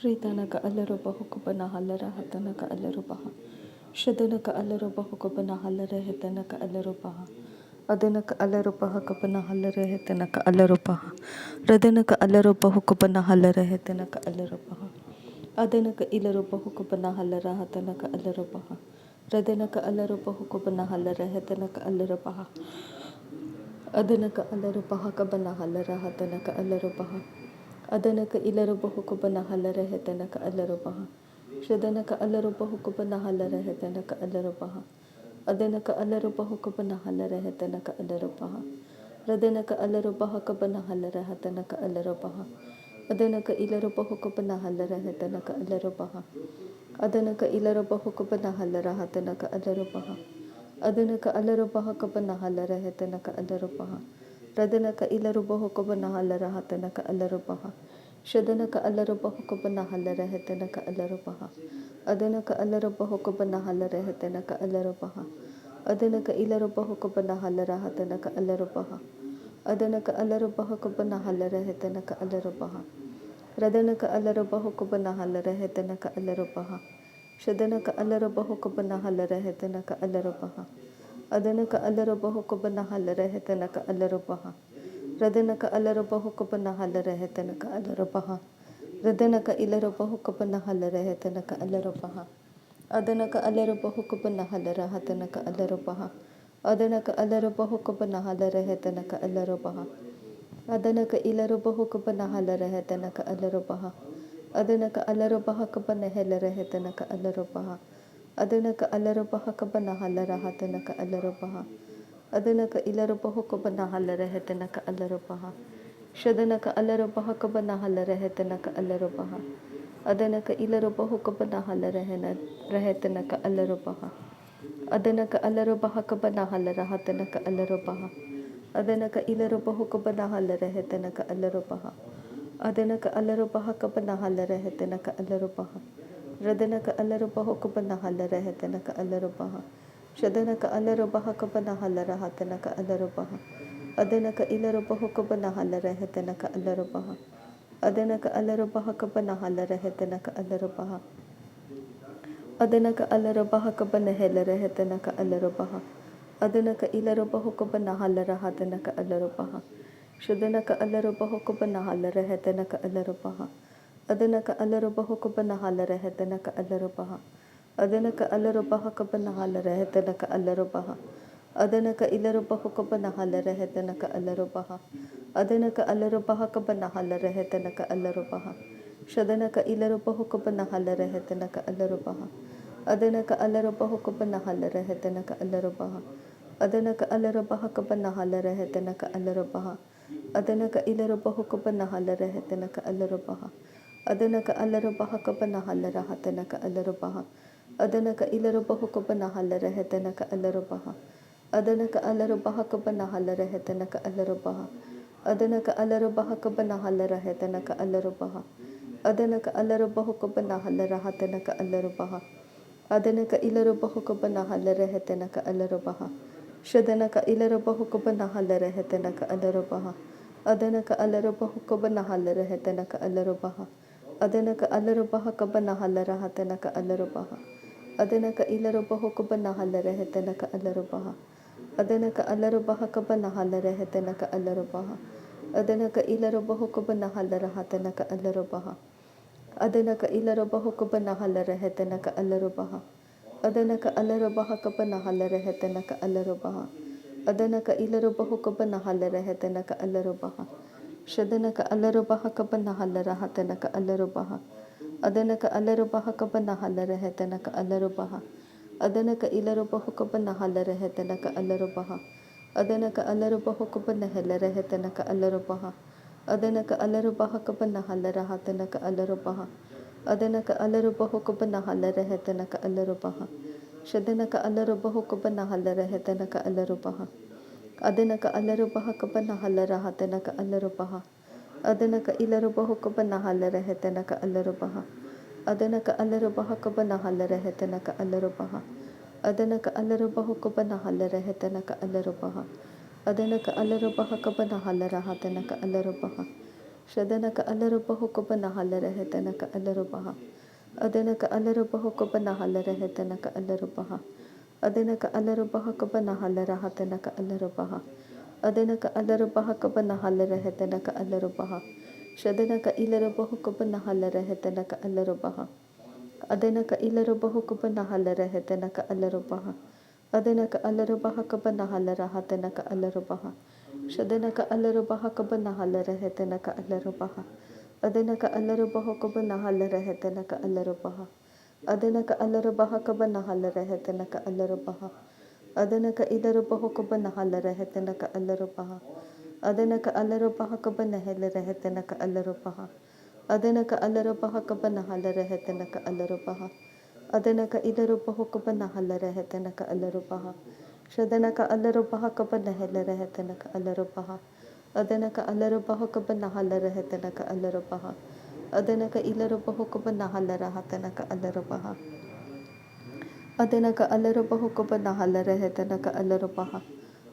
Ritanaka alaruba hukubana halara hatanaka alarubaha. Shadanaka alaruba hukubana halara hetanaka alarubaha. Adanaka alarubaha kabana halara hetanaka alarubaha. Radanaka alaruba hukubana halara hetanaka alarubaha. Adanaka ilaruba hukubana halara hatanaka alarubaha. Radanaka alaruba hukubana halara hetanaka alarubaha. Adanaka alarubaha kabana halara hatanaka alarubaha. Adanaka ilaruba hukubana halara hetanaka alarubaha. Shadanaka alaruba hukubana halara hetanaka alarubaha. Adanaka alaruba hukubana halara hetanaka alarubaha. Radanaka alaruba hukubana halara hetanaka alarubaha. Adanaka ilaruba hukubana halara hetanaka alarubaha. Adanaka ilaruba hukubana halara hetanaka alarubaha. Adanaka alaruba hukubana halara hetanaka alarubaha. Radanaka ilaruba hukubana halara hatanaka alarubaha. Shadanaka alaruba hukubana halara hetanaka alarubaha. Adanaka alaruba hukubana halara hetanaka alarubaha. Adanaka ilaruba hukubana halara hatanaka alarubaha. Adanaka alaruba hukubana halara hetanaka alarubaha. Radanaka alaruba hukubana halara hetanaka alarubaha. Shadanaka alaruba hukubana halara hetanaka alarubaha. Adanaka alaruba hukubana halara hetanaka alarubaha. Radanaka alaruba hukubana halara hetanaka alarubaha. Radanaka ilaruba hukubana halara hetanaka alarubaha. Adanaka alaruba hukubana halara hatanaka alarubaha. Adanaka alaruba hukubana halara hetanaka alarubaha. Adanaka ilaruba hukubana halara hetanaka alarubaha. Adanaka alaruba hukubana halara hetanaka alarubaha. Adanaka alaruba hukubana halara hatanaka alarubaha. Adanaka ilaruba hukubana halara hetanaka alarubaha. Shadanaka alaruba hukubana halara hetanaka alarubaha. Adanaka ilaruba hukubana halara hetanaka alarubaha. Adanaka alaruba hukubana halara hatanaka alarubaha. Adanaka ilaruba hukubana halara hetanaka alarubaha. Adanaka alaruba hukubana halara hetanaka alarubaha. Radanaka alaruba hukubana halara hetanaka alarubaha. Shadanaka alaruba hukubana halara hatanaka alarubaha. Adanaka ilaruba hukubana halara hetanaka alarubaha. Adanaka alaruba hukubana halara hetanaka alarubaha. Adanaka alaruba hukubana halara hetanaka alarubaha. Adanaka ilaruba hukubana halara hatanaka alarubaha. Shadanaka alaruba hukubana halara hetanaka alarubaha. Adanaka alaruba hukubana halara hetanaka alarubaha. Adanaka alaruba hukubana halara hetanaka alarubaha. Adanaka ilaruba hukubana halara hetanaka alarubaha. Adanaka alaruba hukubana halara hetanaka alarubaha. Shadanaka ilaruba hukubana halara hetanaka alarubaha. Adanaka alaruba hukubana halara hetanaka alarubaha. Adanaka alaruba hukubana halara hetanaka alarubaha. Adanaka ilaruba hukubana halara hetanaka alarubaha. Adanaka alaruba hukubana halara hatanaka alarubaha. Adanaka ilaruba hukubana halara hetanaka alarubaha. Adanaka alaruba hukubana halara hetanaka alarubaha. Adanaka alaruba hukubana halara hetanaka alarubaha. Adanaka alaruba hukubana halara hatanaka alarubaha. Adanaka ilaruba hukubana halara hetanaka alarubaha. Shadanaka ilaruba hukubana halara hetanaka alarubaha. Adanaka alaruba hukubana halara hetanaka alarubaha. Adanaka alaruba hukubana halara hatanaka alarubaha. Adanaka ilaruba hukubana halara hetanaka alarubaha. Adanaka alaruba hukubana halara hetanaka alarubaha. Adanaka ilaruba hukubana halara hatanaka alarubaha. Adanaka ilaruba hukubana halara hetanaka alarubaha. Adanaka alaruba hukubana halara hetanaka alarubaha. Adanaka ilaruba hukubana halara hetanaka alarubaha. Shadanaka alaruba hukubana halara hatanaka alarubaha. Adanaka alaruba hukubana halara hetanaka alarubaha. Adanaka ilaruba hukubana halara hetanaka alarubaha. Adanaka alaruba hukubana halara hetanaka alarubaha. Adanaka alaruba hukubana halara hatanaka alarubaha. Adanaka alaruba hukubana halara hetanaka alarubaha. Shadanaka alaruba hukubana halara hetanaka alarubaha. Adanaka alaruba hukubana halara hatanaka alarubaha. Adanaka ilaruba hukubana halara hetanaka alarubaha. Adanaka alaruba hukubana halara hetanaka alarubaha. Adanaka alaruba hukubana halara hetanaka alarubaha. Adanaka alaruba hukubana halara hatanaka alarubaha. Shadana ka alaruba hukuba nahalara hetana ka alarubaha. Adana ka alaruba hukuba nahalara hetana ka alarubaha. Adana ka alarubaha kaba nahalara hatana ka alarubaha. Adana ka alarubaha kaba nahalara hetana ka alarubaha. Shadana ka ilaruba hukuba nahalara hetana ka alarubaha. Adana ka ilaruba hukuba nahalara hetana ka alarubaha. Adana ka alarubaha kaba nahalara hatana ka alarubaha. Shadana ka alarubaha kaba nahalara hetana ka alarubaha. Adana ka alarubaha kaba nahalara hetana ka alarubaha. Adana ka alarubaha kaba nahalara hetana ka alarubaha. Adana ka ilarubaha kaba nahalara hetana ka alarubaha. Adana ka alarubaha kaba nahalara hetana ka alarubaha. Adana ka alarubaha kaba nahalara hetana ka alarubaha. Adana ka ilarubaha kaba nahalara hetana ka alarubaha. Shadana ka alarubaha kaba nahalara hetana ka alarubaha. Adana ka alarubaha kaba nahalara hetana ka alarubaha. Adana ka ilarubaha kaba nahalara hetana ka alarubaha. Adana ka alarubaha kaba nahalara hetana ka alarubaha.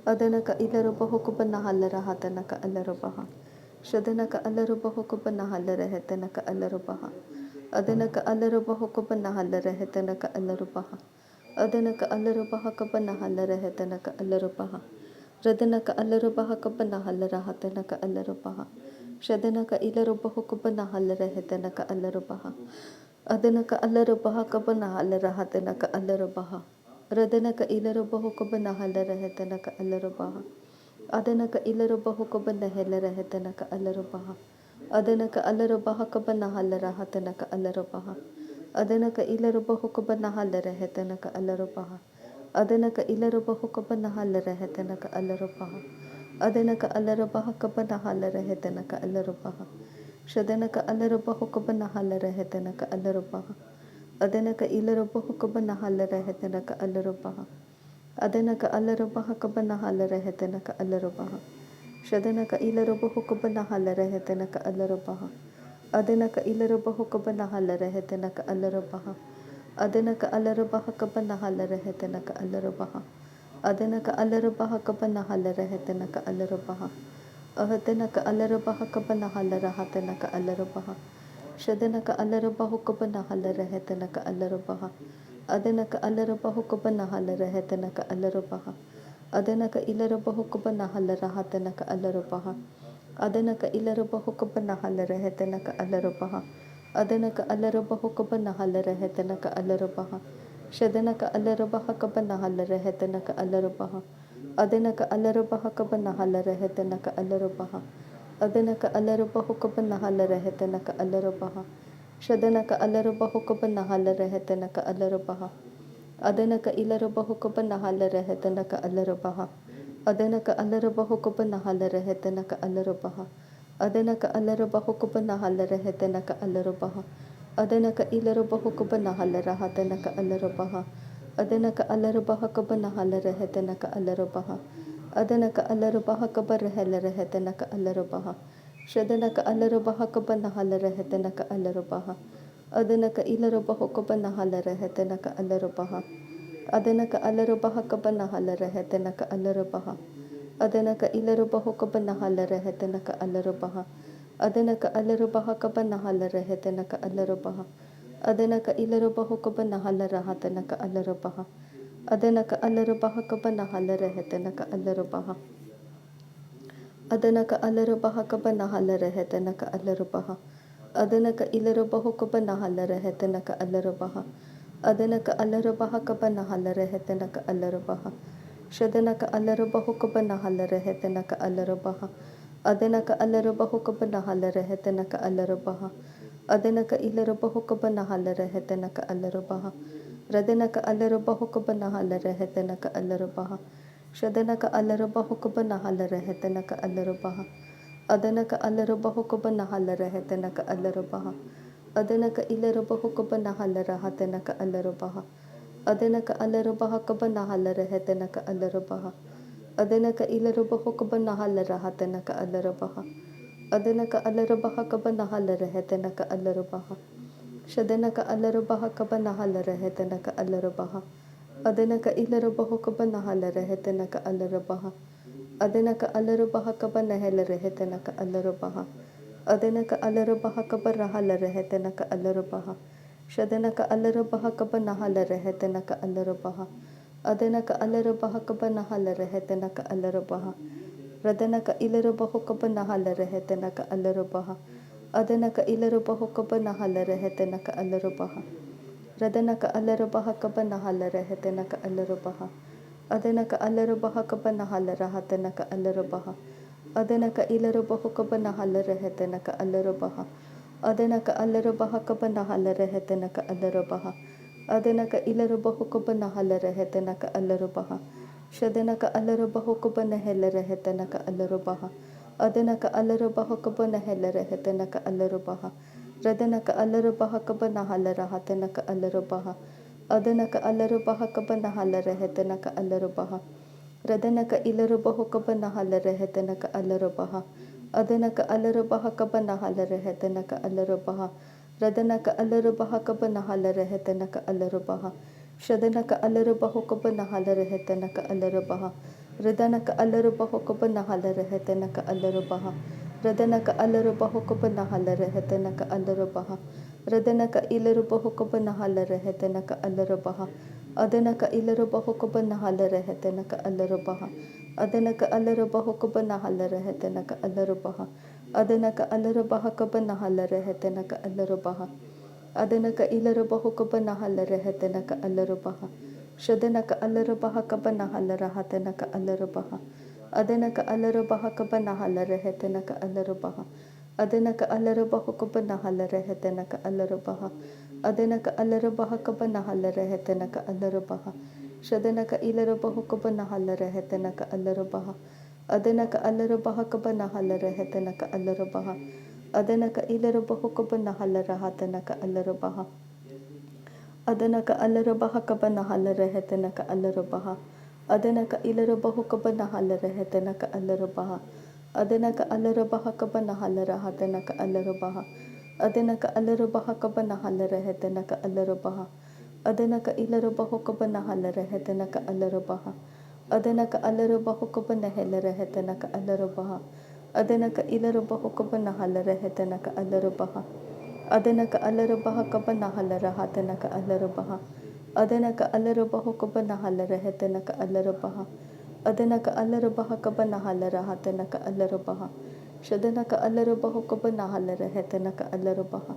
Adana ka ilarubaha kaba nahalara hetana ka alarubaha. Shadana ka alarubaha kaba nahalara hetana ka alarubaha. Adana ka alarubaha kaba nahalara hetana ka alarubaha. Adana ka alarubaha kaba nahalara hetana ka alarubaha. Radana ka alarubaha kaba nahalara hetana ka alarubaha. Shadana ka ilarubaha kaba nahalara hetana ka alarubaha. Adana ka alarubaha kaba nahalara hetana ka alarubaha. Radana ka ilarubaha kaba nahalara hetana ka alarubaha. Adana ka ilarubaha kaba nahalara hetana ka alarubaha. Adana ka alarubaha kaba nahalara hetana ka alarubaha. Adana ka ilarubaha kaba nahalara hetana ka alarubaha. Adana ka ilarubaha kaba nahalara hetana ka alarubaha. Adana ka alarubaha kaba nahalara hetana ka alarubaha. Shadana ka alarubaha kaba nahalara hetana ka alarubaha. Adana ka ilarubaha kaba nahalara hetana ka alarubaha. Adana ka alarubaha kaba nahalara hetana ka alarubaha. Shadana ka ilarubaha kaba nahalara hetana ka alarubaha. Adana ka ilarubaha kaba nahalara hetana ka alarubaha. Adana ka alarubaha kaba nahalara hetana ka alarubaha. Adana ka alarubaha kaba nahalara hetana ka alarubaha. Ahadana ka alarubaha kaba nahalara hetana ka alarubaha. Shadana ka alarubaha kaba nahalara hetana ka alarubaha. Adana ka alarubaha kaba nahalara hetana ka alarubaha. Adana ka ilarubaha kaba nahalara hetana ka alarubaha. Adana ka ilarubaha kaba nahalara hetana ka alarubaha. Adana ka alarubaha kaba nahalara hetana ka alarubaha. Shadana ka alarubaha kaba nahalara hetana ka alarubaha. Adana ka alarubaha kaba nahalara hetana ka alarubaha. Adana ka alarubaha kaba nahalara hetana ka alarubaha. Shadana ka alarubaha kaba nahalara hetana ka alarubaha. Adana ka ilarubaha kaba nahalara hetana ka alarubaha. Adana ka alarubaha kaba nahalara hetana ka alarubaha. Adana ka alarubaha kaba nahalara hetana ka alarubaha. Adana ka ilarubaha kaba nahalara hetana ka alarubaha. Adana ka alarubaha kaba nahalara hetana ka alarubaha. Adana ka alarubaha kaba nahalara hetana ka alarubaha. Shadana ka alarubaha kaba nahalara hetana ka alarubaha. Adana ka ilarubaha kaba nahalara hetana ka alarubaha. Adana ka alarubaha kaba nahalara hetana ka alarubaha. Adana ka ilarubaha kaba nahalara hetana ka alarubaha. Adana ka alarubaha kaba nahalara hetana ka alarubaha. Adana ka ilarubaha kaba nahalara hetana ka alarubaha. Adana ka alarubaha kaba nahalara hetana ka alarubaha. Adana ka alarubaha kaba nahalara hetana ka alarubaha. Adana ka ilarubaha kaba nahalara hetana ka alarubaha. Adana ka alarubaha kaba nahalara hetana ka alarubaha. Shadana ka alarubaha kaba nahalara hetana ka alarubaha. Adana ka alarubaha kaba nahalara hetana ka alarubaha. Adana ka ilarubaha kaba nahalara hetana ka alarubaha. Radana ka alarubaha kaba nahalara hetana ka alarubaha. Shadana ka alarubaha kaba nahalara hetana ka alarubaha. Adana ka alarubaha kaba nahalara hetana ka alarubaha. Adana ka ilarubaha kaba nahalara hetana ka alarubaha. Adana ka alarubaha kaba nahalara hetana ka alarubaha. Adana ka ilarubaha kaba nahalara hetana ka alarubaha. Adana ka alarubaha kaba nahalara hetana ka alarubaha. Shadana ka alarubaha kaba nahalara hetana ka alarubaha. Adana ka ilarubaha kaba nahalara hetana ka alarubaha. Adana ka alarubaha kaba nahalara hetana ka alarubaha. Adenaka Alarabaha Kabarahala Rehetenaka Alarabaha. Shadanaka Alarabaha Kabanahala Rehetenaka Alarabaha. Adenaka Alarabaha Kabanahala Rehetenaka Alarabaha. Radanaka Ilarabaho Kabanahala Rehetenaka Alarabaha. Adenaka Ilarabaho Kabanahala Rehetenaka Alarabaha. Radanaka Alarabaha Kabanahala Rehetenaka Alarabaha. Adenaka Alarabaha Kabanahala Rahatenaka Alarabaha. Adenaka Ilarabaho Kabanahala Rehetenaka Alarabaha. Adenaka Alarabaha Kabanahala Rehetenaka Alarabaha. Adenaka Ilarabaho Kabanahala Rehetenaka Alarabaha. Shadenaka Alarabaho Kabanahela Rehetenaka Alarabaha. Adenaka Alarabaho Kabanahela Rehetenaka Alarabaha. Radanaka Alarabaha Kabanahala Rahatenaka Alarabaha. Adenaka Alarabaha Kabanahala Rehetenaka Alarabaha. Radanaka Ilarabaho Kabanahala Rehetenaka Alarabaha. Adenaka Alarabaha Kabanahala Rehetenaka Alarabaha. Radanaka Alarabaha Kabanahala Rehetenaka Alarabaha. Shadanaka Alarabaho Kabanahala Rehetenaka Alarabaha. Radanaka Alarabaho Kabanahala Rehetenaka Alarabaha. Radanaka Alarabaho Kabanahala Rehetenaka Alarabaha. Radanaka Ilarabaho Kabanahala Rehetenaka Alarabaha. Adenaka Ilarabaho Kabanahala Rehetenaka Alarabaha. Adenaka Alarabaho Kabanahala Rehetenaka Alarabaha. Adenaka Alarabaha Kabanahala Rehetenaka Alarabaha. Adenaka Ilarabaho Kabanahala Rehetenaka Alarabaha. Shadanaka Alarabaha Kabanahala Rahatenaka Alarabaha. Adenaka Alarabaha Kabanahala Rehetenaka Alarabaha. Adenaka Alarabaho Kabanahala Rehetenaka Alarabaha. Adenaka Alarabaha Kabanahala Rehetenaka Alarabaha. Shadanaka Ilarabaho Kabanahala Rehetenaka Alarabaha. Adenaka Alarabaha Kabanahala Rehetenaka Alarabaha. Adenaka Ilarabaho Kabanahala Rahatenaka Alarabaha. Adenaka Alarabaha Kabanahala Rehetenaka Alarabaha. Adenaka Ilarabaho Kabanahala Rehetenaka Alarabaha. Adenaka Alarabaha Kabanahala Rahatenaka Alarabaha. Adenaka Alarabaha Kabanahala Rehetenaka Alarabaha. Adenaka Ilarabaho Kabanahala Rehetenaka Alarabaha. Adenaka Alarabaho Kabanahela Rehetenaka Alarabaha. Adenaka Ilarabaho Kabanahala Rehetenaka Alarabaha. Adenaka Alarabaha Kabanahala Rahatenaka Alarabaha. Adenaka Alarabaho Kabanahala Rehetenaka Alarabaha. Adenaka Alarabaha Kabanahala Rahatenaka Alarabaha. Shadanaka Alarabaho Kabanahala Rehetenaka Alarabaha.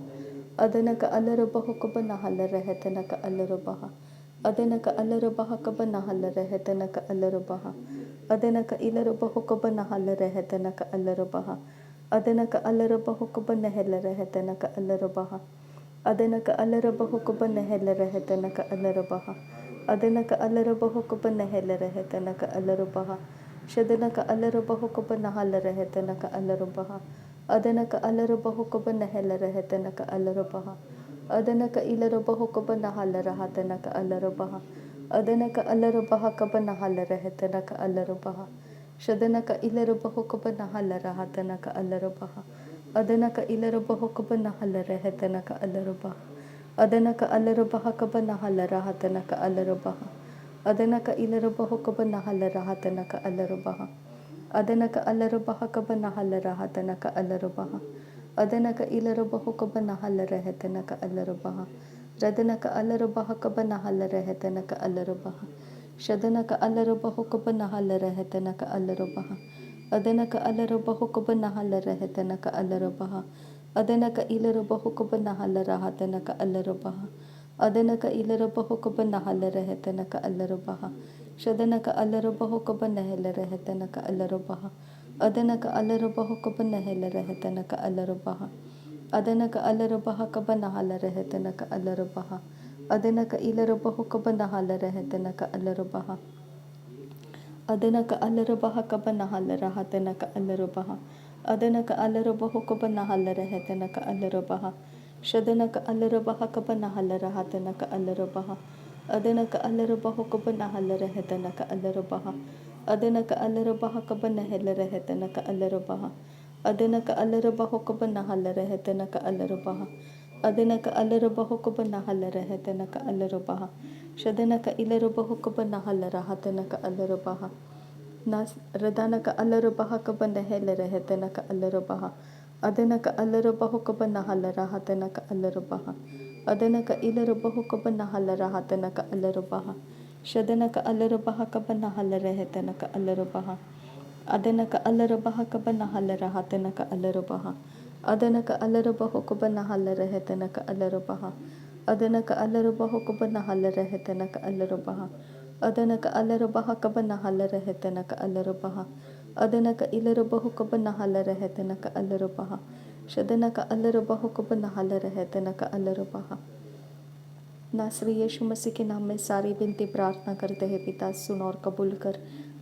Adenaka Alarabaho Kabanahala Rehetenaka Alarabaha. Adenaka Alarabaha Kabanahala Rehetenaka Alarabaha. Adenaka Ilarabaho Kabanahala Rehetenaka Alarabaha. Adenaka Alarabaho Kabanahela Rehetenaka Alarabaha. Adenaka Alarabaho Kabanahela Rehetenaka Alarabaha. Adenaka Alarabaho Kabanahela Rehetenaka Alarabaha. Shadanaka Alarabaho Kabanahala Rehetenaka Alarabaha. Adenaka Alarabaho Kabanahela Rehetenaka Alarabaha. Adenaka Ilarabaho Kabanahala Rahatenaka Alarabaha. Adenaka Alarabaha Kabanahala Rehetenaka Alarabaha. Shadanaka Ilarabaho Kabanahala Rahatenaka Alarabaha. Adenaka Ilarabaho Kabanahala Rehetenaka Alarabaha. Adenaka Alarabaha Kabanahala Rahatenaka Alarabaha. Adenaka Ilarabaho Kabanahala Rahatenaka Alarabaha. Adenaka Alarabaha Kabanahala Rahatenaka Alarabaha. Adenaka Ilarabaho Kabanahala Rehetenaka Alarabaha. Radanaka Alarabaha Kabanahala Rehetenaka Alarabaha. Shadanaka Alarabaho Kabanahala Rehetenaka Alarabaha. Adenaka Alarabaho Kabanahala Rehetenaka Alarabaha. Adenaka Ilarabaho Kabanahala Rahatenaka Alarabaha. Adenaka Ilarabaho Kabanahala Rehetenaka Alarabaha. Shadanaka Alarabaho Kabanahela Rehetenaka Alarabaha. Adenaka Alarabaho Kabanahela Rehetenaka Alarabaha. Adenaka Alarabaha Kabanahala Rehetenaka Alarabaha. Adenaka Ilarabaho Kabanahala Rehetenaka Alarabaha. Adenaka Alarabaha Kabanahala Rahatenaka Alarabaha. Adenaka Alarabaho Kabanahala Rehetenaka Alarabaha. Shadanaka Alarabaha Kabanahala Rahatenaka Alarabaha. Adenaka Alarabaho Kabanahala Rehetenaka Alarabaha. Adenaka Alarabaha Kabanahela Rehetenaka Alarabaha. Adenaka Alarabaho Kabanahala Rehetenaka Alarabaha. Adenaka Alarabaho Kabanahala Rehetenaka Alarabaha. Shadanaka Ilarabaho Kabanahala Rahatenaka Alarabaha. Radanaka Alarabaha Kabanahela Rehetenaka Alarabaha. Adanaka Alarabahokoba Nahalara Hatanaka Alarabaha. Adanaka Ilarabahokoba Nahalara Hatanaka Alarabaha. Shadanaka Alarabaha Kabanahalara Hetanaka Alarabaha. Adanaka Alarabaha Kabanahalara Hatanaka Alarabaha. Adanaka Alarabahokoba Nahalara Hetanaka Alarabaha. Adanaka Alarabahokoba Nahalara Hetanaka Alarabaha. Adanaka Alarabaha Kabanahalara Hetanaka Alarabaha. Adanaka Ilarabahokoba Nahalara Hetanaka Alarabaha. Shadanaka Alarabahokoba Nahalara Hetanaka Alarabaha. नासरी यीशु मसीह के नाम में सारी विनती प्रार्थना करते हैं पिता, सुन और कबूल कर।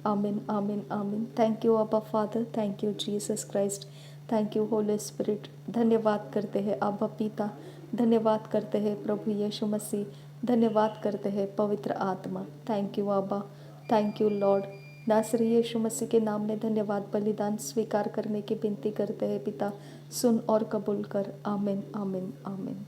आमीन आमीन आमीन। थैंक यू अब्बा father, thank you Jesus Christ, thank you Holi spirit. धन्यवाद करते हैं अब्बा पिता, धन्यवाद करते हैं प्रभु यीशु मसीह, धन्यवाद करते हैं पवित्र आत्मा। थैंक यू अब्बा, थैंक यू लॉर्ड। नासरी यीशु मसीह के नाम में धन्यवाद बलिदान स्वीकार करने की विनती करते हैं पिता, सुन और कबूल कर। आमीन आमीन आमीन।